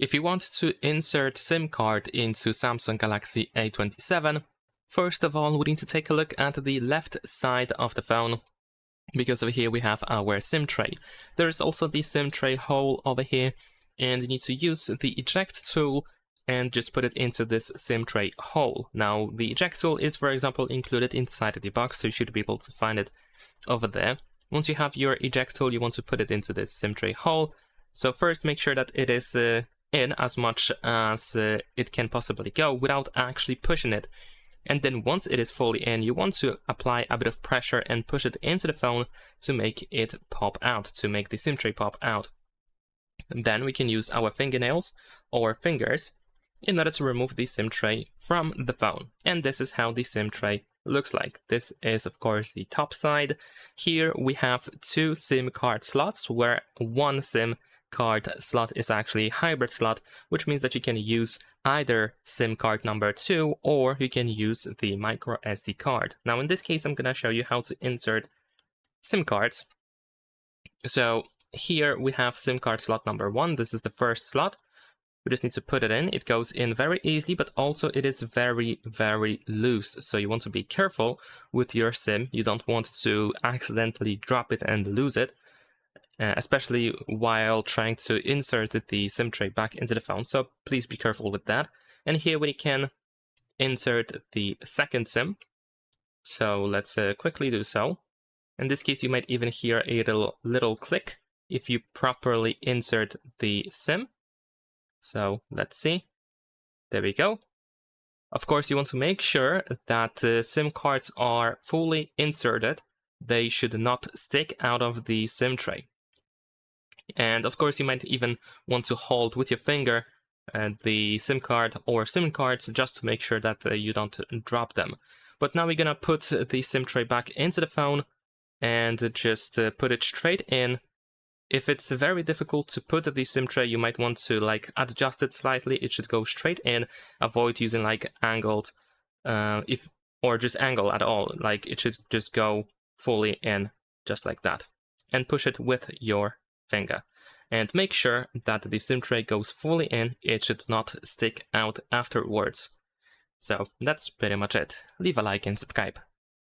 If you want to insert SIM card into Samsung Galaxy A27, first of all, we need to take a look at the left side of the phone, because over here we have our SIM tray. There is also the SIM tray hole over here, and you need to use the eject tool and just put it into this SIM tray hole. Now, the eject tool is, for example, included inside the box, so you should be able to find it over there. Once you have your eject tool, you want to put it into this SIM tray hole. So first, make sure that it is in as much as it can possibly go without actually pushing it. And then once it is fully in, you want to apply a bit of pressure and push it into the phone to make it pop out, to make the SIM tray pop out. And then we can use our fingernails or fingers in order to remove the SIM tray from the phone. And this is how the SIM tray looks like. This is, of course, the top side. Here we have two SIM card slots, where one SIM card slot is actually a hybrid slot, which means that you can use either SIM card number 2 or you can use the micro SD card. Now, in this case, I'm going to show you how to insert SIM cards. So here we have SIM card slot number 1. This is the first slot. We just need to put it in. It goes in very easily, but also it is very, very loose. So you want to be careful with your SIM. You don't want to accidentally drop it and lose it, especially while trying to insert the SIM tray back into the phone. So please be careful with that. And here we can insert the second SIM. So let's quickly do so. In this case, you might even hear a little click if you properly insert the SIM. So let's see. There we go. Of course, you want to make sure that SIM cards are fully inserted. They should not stick out of the SIM tray. And of course, you might even want to hold with your finger the SIM card or SIM cards just to make sure that you don't drop them. But now we're gonna put the SIM tray back into the phone and just put it straight in. If it's very difficult to put the SIM tray, you might want to adjust it slightly. It should go straight in. Avoid using angled, or just angle at all. It should just go fully in, just like that. And push it with your finger. And make sure that the SIM tray goes fully in. It should not stick out afterwards. So that's pretty much it. Leave a like and subscribe.